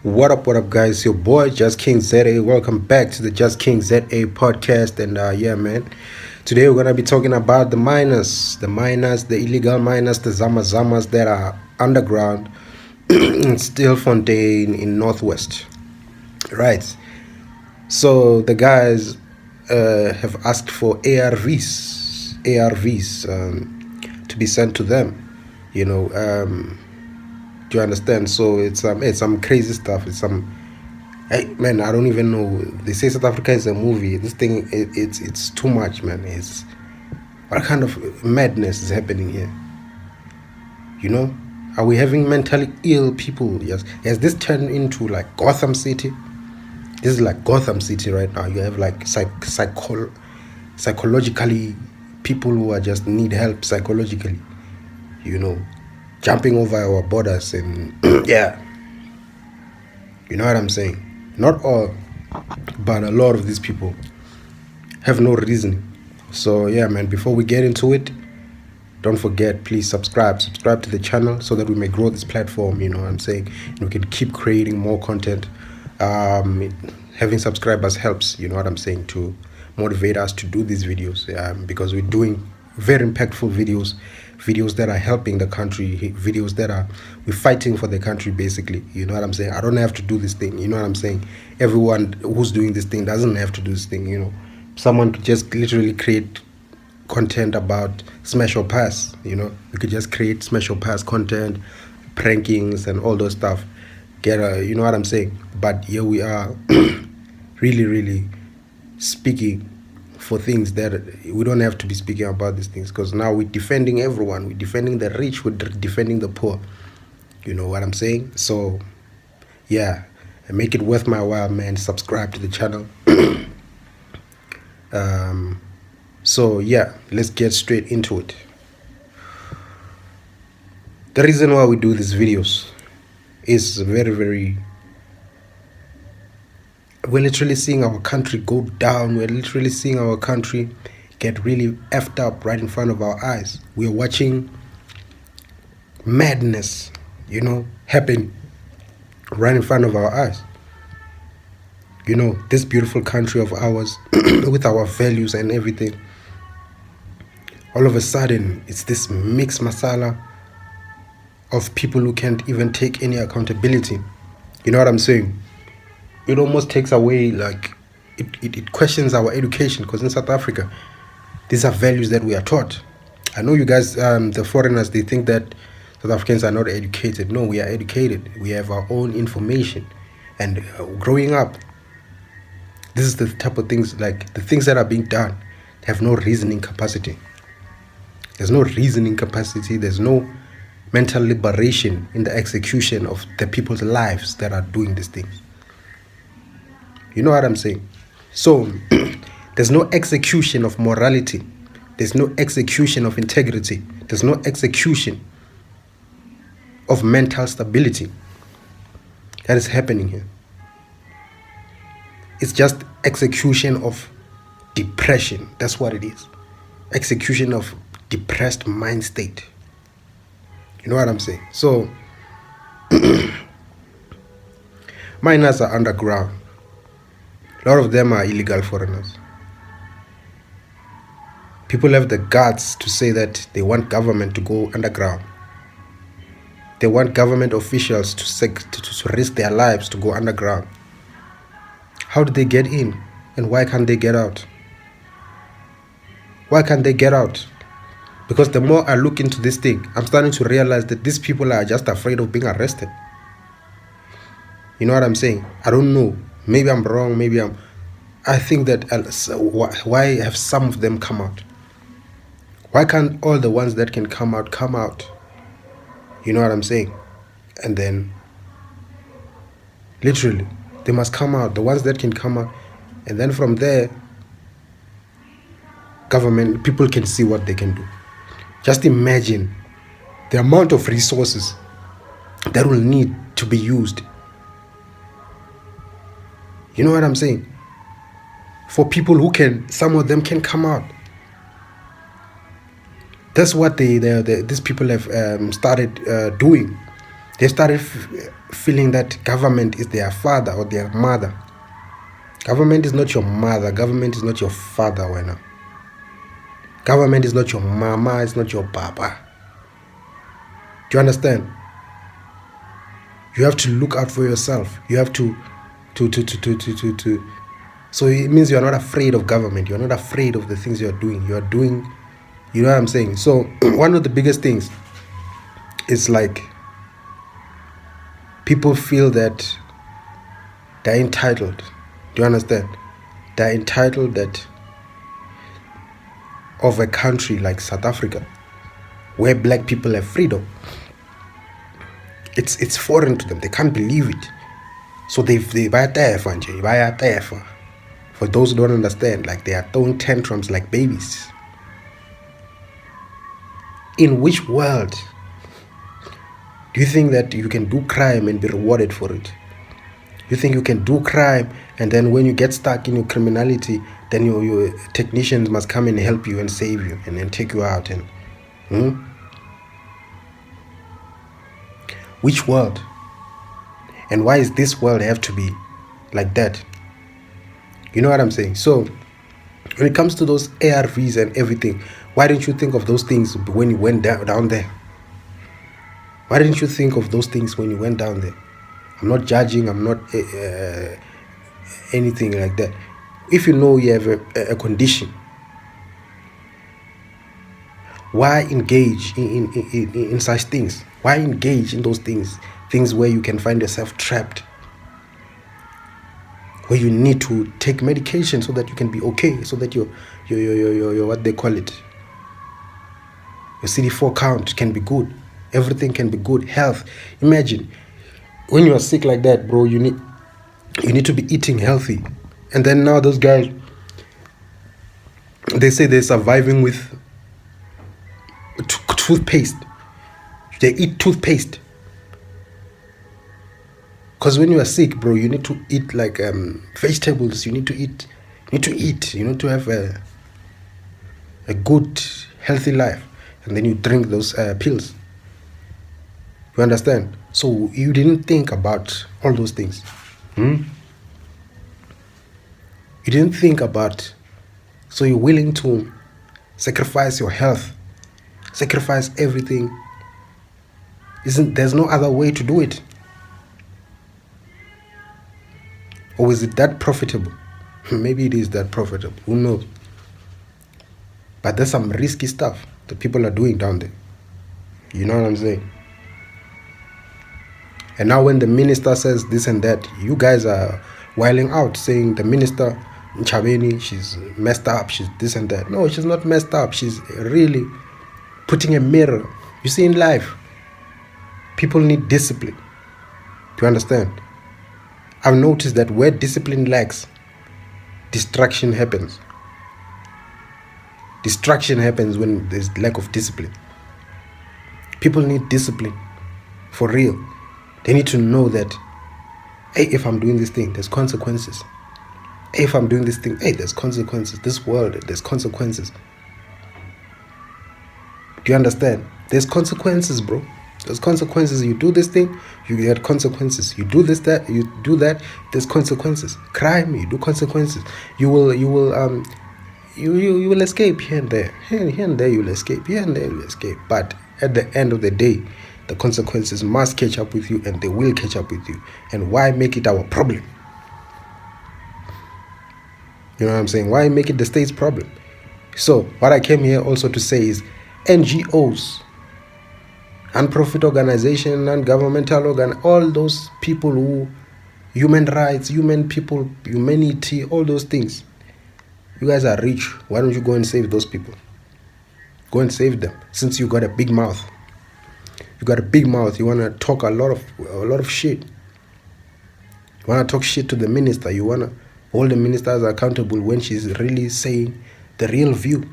What up, guys? Your boy Just King ZA. Welcome back to the Just King ZA podcast. And yeah, man, today we're gonna be talking about the illegal miners, the Zamas that are underground in Stilfontein in Northwest. Right. So the guys have asked for ARVS to be sent to them. You know, do you understand? So it's some crazy stuff. It's some, hey man, I don't even know. They say South Africa is a movie. This thing, it's too much, man. It's what kind of madness is happening here? You know, are we having mentally ill people? Yes. Has this turned into like Gotham City? This is like Gotham City right now. You have like psychologically people who are just need help psychologically. You know, jumping over our borders and yeah, you know what I'm saying. Not all, but a lot of these people have no reasoning. So yeah, man, before we get into it, don't forget, please subscribe to the channel so that we may grow this platform. You know what I'm saying, and we can keep creating more content. Having subscribers helps, you know what I'm saying, to motivate us to do these videos, because we're doing very impactful videos that are helping the country, videos that are, we're fighting for the country basically. You know what I'm saying. I don't have to do this thing, you know what I'm saying. Everyone who's doing this thing doesn't have to do this thing. You know, someone could just literally create content about smash or pass. You know, we could just create smash or pass content, prankings and all those stuff, you know what I'm saying. But here we are really speaking for things that we don't have to be speaking about these things, because now we're defending everyone. We're defending the rich, we're defending the poor. You know what I'm saying. So yeah, and make it worth my while, man. Subscribe to the channel. So yeah, let's get straight into it. The reason why we do these videos is very, we're literally seeing our country go down. We're literally seeing our country get really effed up right in front of our eyes. We're watching madness, you know, happen right in front of our eyes. You know, this beautiful country of ours with our values and everything, all of a sudden it's this mixed masala of people who can't even take any accountability. You know what I'm saying. It almost takes away, like, it questions our education, because in South Africa, these are values that we are taught. I know you guys, the foreigners, they think that South Africans are not educated. No, we are educated. We have our own information. And growing up, this is the type of things, like the things that are being done, have no reasoning capacity. There's no reasoning capacity. There's no mental liberation in the execution of the people's lives that are doing these things. You know what I'm saying? So there's no execution of morality. There's no execution of integrity. There's no execution of mental stability that is happening here. It's just execution of depression. That's what it is. Execution of depressed mind state. You know what I'm saying? So miners are underground. A lot of them are illegal foreigners. People have the guts to say that they want government to go underground. They want government officials to risk their lives to go underground. How did they get in? And why can't they get out? Why can't they get out? Because the more I look into this thing, I'm starting to realize that these people are just afraid of being arrested. You know what I'm saying? I don't know. Maybe I'm wrong. I think that why have some of them come out? Why can't all the ones that can come out? You know what I'm saying? And then literally they must come out, the ones that can come out, and then from there, government people can see what they can do. Just imagine the amount of resources that will need to be used. You know what I'm saying? For people who can, some of them can come out. That's what these people have started doing. They started feeling that government is their father or their mother. Government is not your mother. Government is not your father. Wena. Government is not your mama. It's not your papa. Do you understand? You have to look out for yourself. You have to. So it means you're not afraid of government. You're not afraid of the things you're doing. You're doing, you know what I'm saying? So one of the biggest things is like people feel that they're entitled. Do you understand? They're entitled that of a country like South Africa, where black people have freedom. It's foreign to them. They can't believe it. So they buy a For those who don't understand, like they are throwing tantrums like babies. In which world do you think that you can do crime and be rewarded for it? You think you can do crime and then when you get stuck in your criminality, then your technicians must come and help you and save you and then take you out? And which world? And why is this world have to be like that? You know what I'm saying? So when it comes to those ARVs and everything, why didn't you think of those things when you went down there? Why didn't you think of those things when you went down there? I'm not judging. I'm not anything like that. If you know you have a condition, why engage in such things? Why engage in those things? Things where you can find yourself trapped, where you need to take medication so that you can be okay, so that your what they call it, your CD4 count can be good, everything can be good, health. Imagine when you are sick like that, bro. You need to be eating healthy, and then now those guys, they say they're surviving with toothpaste. They eat toothpaste. Because when you are sick, bro, you need to eat like vegetables. You need to eat. You need to have a good, healthy life. And then you drink those pills. You understand? So you didn't think about all those things. You didn't think about. So you're willing to sacrifice your health, sacrifice everything. There's no other way to do it? Or is it that profitable? Maybe it is that profitable. Who knows? But there's some risky stuff that people are doing down there. You know what I'm saying? And now when the minister says this and that, you guys are whiling out saying the minister, Ntshavheni, she's messed up, she's this and that. No, she's not messed up. She's really putting a mirror. You see, in life, people need discipline. Do you understand? I've noticed that where discipline lacks, distraction happens. Distraction happens when there's lack of discipline. People need discipline. For real. They need to know that, hey, if I'm doing this thing, there's consequences. Hey, if I'm doing this thing, hey, there's consequences. This world, there's consequences. Do you understand? There's consequences, bro. There's consequences. You do this thing, you get consequences. You do this, that, you do that, there's consequences. Crime, you do consequences. You will escape here and there. Here and there you'll escape. Here and there you'll escape. But at the end of the day, the consequences must catch up with you, and they will catch up with you. And why make it our problem? You know what I'm saying? Why make it the state's problem? So what I came here also to say is NGOs, non-profit organization, non-governmental organ, all those people who, human rights, humanity, all those things. You guys are rich. Why don't you go and save those people? Go and save them. Since you got a big mouth. You got a big mouth. You want to talk a lot of shit. You want to talk shit to the minister. You want to hold the ministers accountable when she's really saying the real view.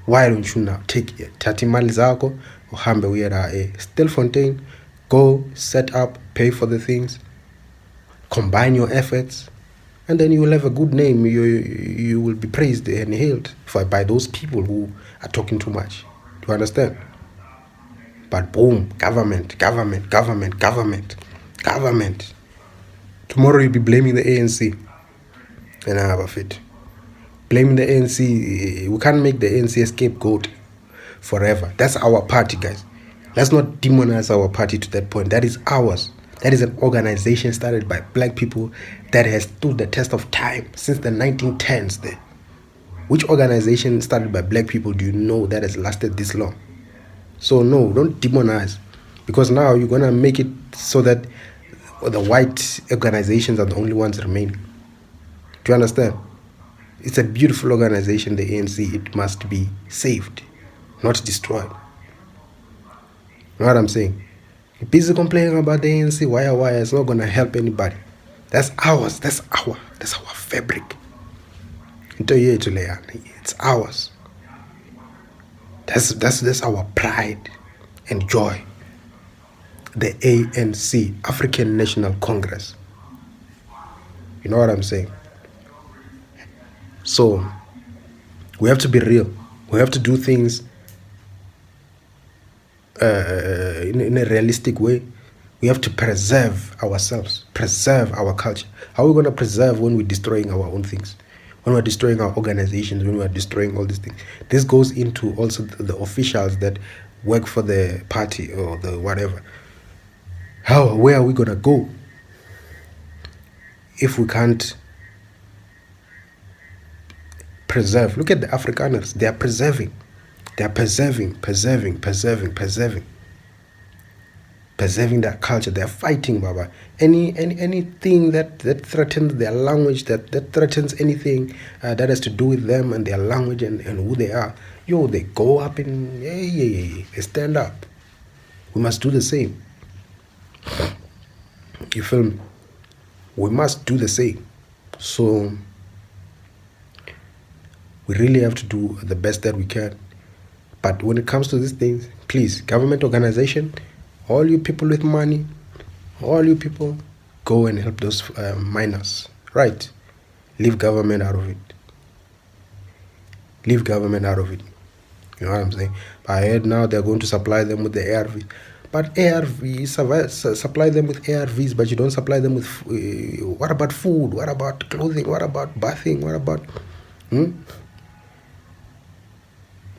Why don't you now take tatimali zako uhambe uyera Stilfontein, go set up, pay for the things, combine your efforts, and then you will have a good name. You will be praised and hailed by those people who are talking too much. Do you understand? But boom, government, government, government, government, government. Tomorrow you'll be blaming the ANC. And I have a fit. Blaming the ANC, we can't make the ANC a scapegoat forever. That's our party, guys. Let's not demonize our party to that point. That is ours. That is an organization started by black people that has stood the test of time since the 1910s there. Which organization started by black people do you know that has lasted this long? So no, don't demonize. Because now you're going to make it so that the white organizations are the only ones remaining. Do you understand? It's a beautiful organization, the ANC. It must be saved, not destroyed. You know what I'm saying? You're busy complaining about the ANC, why, it's not going to help anybody. That's ours. That's our fabric. It's ours. That's our pride and joy. The ANC, African National Congress. You know what I'm saying? So we have to be real. We have to do things in a realistic way. We have to preserve ourselves, preserve our culture. How are we going to preserve when we're destroying our own things? When we're destroying our organizations, when we're destroying all these things? This goes into also the officials that work for the party or the whatever. Where are we going to go if we can't preserve? Look at the Afrikaners. They are preserving. They are preserving their culture. They are fighting, Baba. Anything that threatens their language, that threatens anything that has to do with them and their language and who they are, they go up and they stand up. We must do the same. You feel me? We must do the same. So we really have to do the best that we can. But when it comes to these things, please, government organization, all you people with money, all you people, go and help those miners, right? Leave government out of it. Leave government out of it. You know what I'm saying? I heard now they're going to supply them with the ARVs. But ARVs, supply them with ARVs, but you don't supply them with, what about food? What about clothing? What about bathing? What about,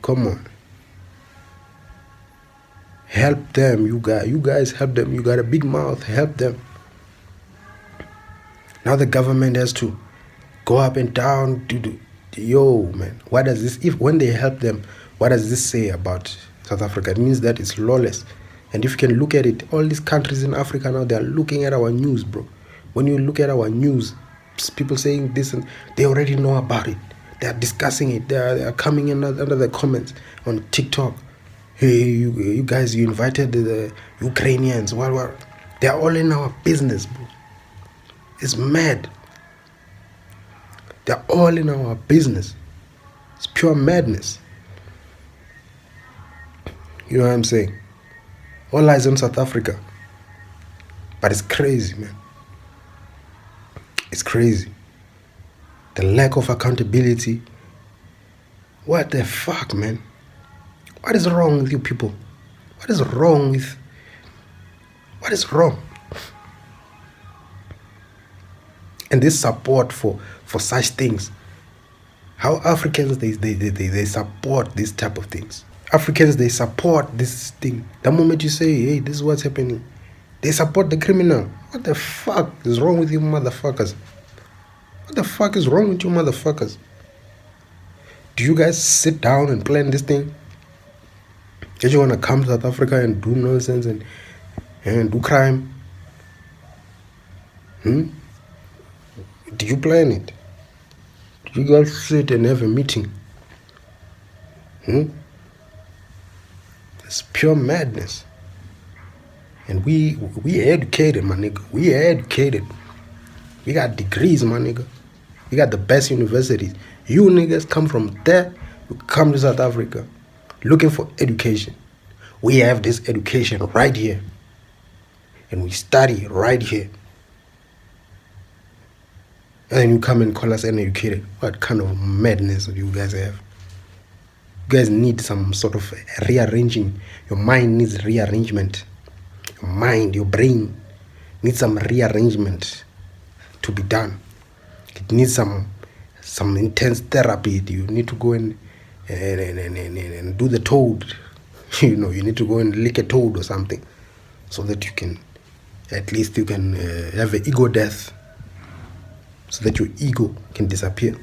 Come on. Help them, you guys help them. You got a big mouth, help them. Now the government has to go up and down. Man, what does this, when they help them, what does this say about South Africa? It means that it's lawless. And if you can look at it, all these countries in Africa now, they're looking at our news, bro. When you look at our news, people saying this, and they already know about it. They're discussing it. They're coming in under the comments on TikTok. Hey, you guys, you invited the Ukrainians. What? They're all in our business, bro. It's mad. They're all in our business. It's pure madness. You know what I'm saying? All eyes on South Africa. But it's crazy, man. It's crazy. The lack of accountability. What the fuck, man? What is wrong with you people? What is wrong? And this support for such things. How Africans, they support these type of things. Africans, they support this thing. The moment you say, hey, this is what's happening, they support the criminal. What the fuck is wrong with you motherfuckers? What the fuck is wrong with you motherfuckers? Do you guys sit down and plan this thing? Did you want to come to South Africa and do nonsense and do crime? Did you plan it? Did you guys sit and have a meeting? It's pure madness. And we educated, my nigga. We educated. We got degrees, my nigga. We got the best universities. You niggas come from there, you come to South Africa looking for education. We have this education right here. And we study right here. And then you come and call us uneducated. What kind of madness do you guys have? You guys need some sort of rearranging. Your mind needs rearrangement. Your mind, your brain needs some rearrangement to be done. It needs some intense therapy. You need to go and do the toad. You need to go and lick a toad or something, so that you can, at least you can have an ego death, so that your ego can disappear.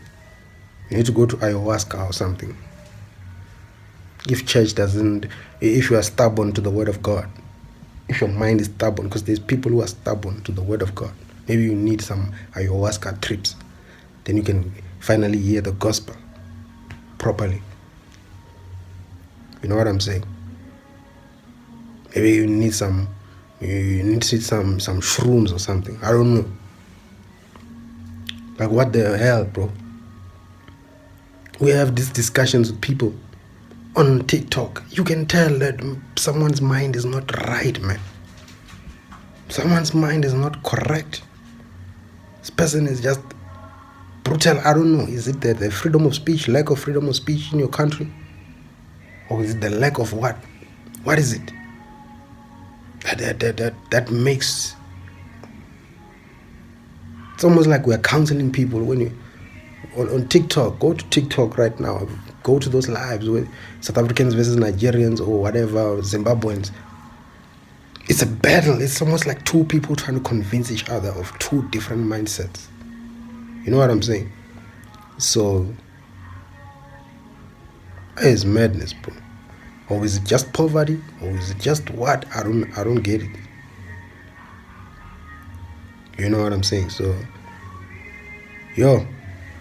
You need to go to ayahuasca or something. If church doesn't, if you are stubborn to the word of God, if your mind is stubborn, because there's people who are stubborn to the word of God, maybe you need some ayahuasca trips. Then you can finally hear the gospel properly. You know what I'm saying? Maybe you need some shrooms or something. I don't know. Like, what the hell, bro? We have these discussions with people on TikTok. You can tell that someone's mind is not right, man. Someone's mind is not correct. This person is just brutal. I don't know. Is it the freedom of speech, lack of freedom of speech in your country? Or is it the lack of what? What is it? That makes... It's almost like we're counseling people when you... On TikTok, go to TikTok right now. Go to those lives with South Africans versus Nigerians or whatever, Zimbabweans. It's a battle. It's almost like two people trying to convince each other of two different mindsets. You know what I'm saying? So, it's madness, bro. Or is it just poverty? Or is it just what? I don't get it. You know what I'm saying? So,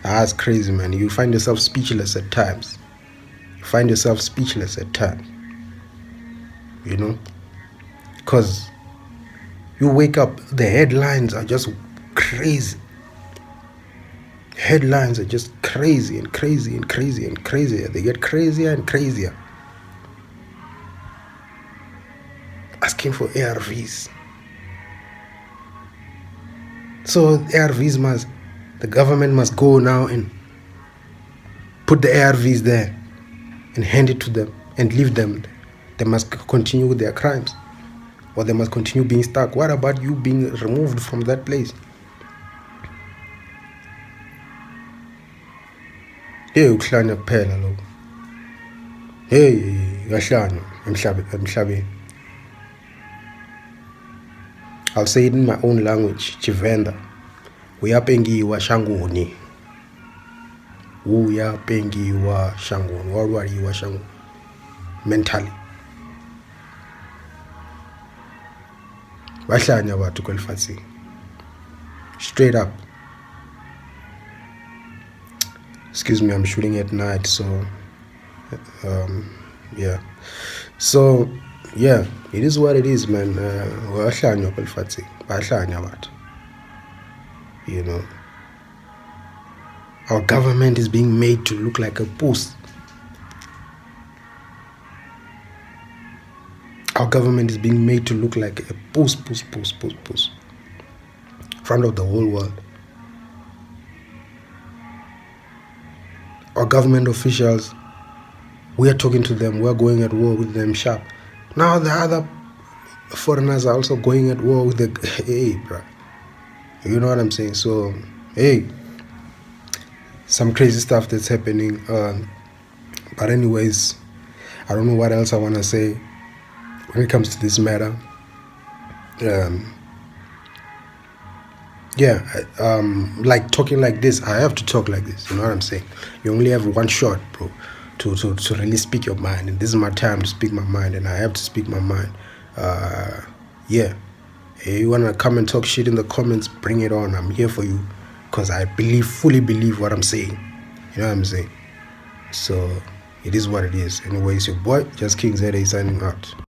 that's crazy, man. You find yourself speechless at times. You know? Because you wake up, the headlines are just crazy. Headlines are just crazy and crazy and crazy and crazier. They get crazier and crazier. Asking for ARVS. So ARVS the government must go now and put the ARVs there and hand it to them and leave them. They must continue with their crimes, or they must continue being stuck. What about you being removed from that place? Hey, uhlanya kuphela lokho. Hey, uyahlanya emhlabeni. I'll say it in my own language, Chivenda. Uyapengiwa shangoni. Uyapengiwa shangoni. Warwariwa shangoni. Mentally. Bahlanya abantu kwelifatsini. Straight up. Excuse me, I'm shooting at night, so yeah. So yeah, it is what it is, man. Bahlanya kwelifatsini. Bahlanya abantu. You know, our government is being made to look like a puss. Our government is being made to look like a puss. In front of the whole world. Our government officials, we are talking to them, we are going at war with them sharp. Now the other foreigners are also going at war with the... Hey, bro. You know what I'm saying? So, hey, some crazy stuff that's happening. But anyways, I don't know what else I want to say when it comes to this matter. Like talking like this, I have to talk like this. You know what I'm saying? You only have one shot, bro, to really speak your mind. And this is my time to speak my mind, and I have to speak my mind. Yeah. Hey, you want to come and talk shit in the comments, bring it on. I'm here for you, because I fully believe what I'm saying. You know what I'm saying? So, it is what it is. Anyways, your boy, Just King ZA, signing out.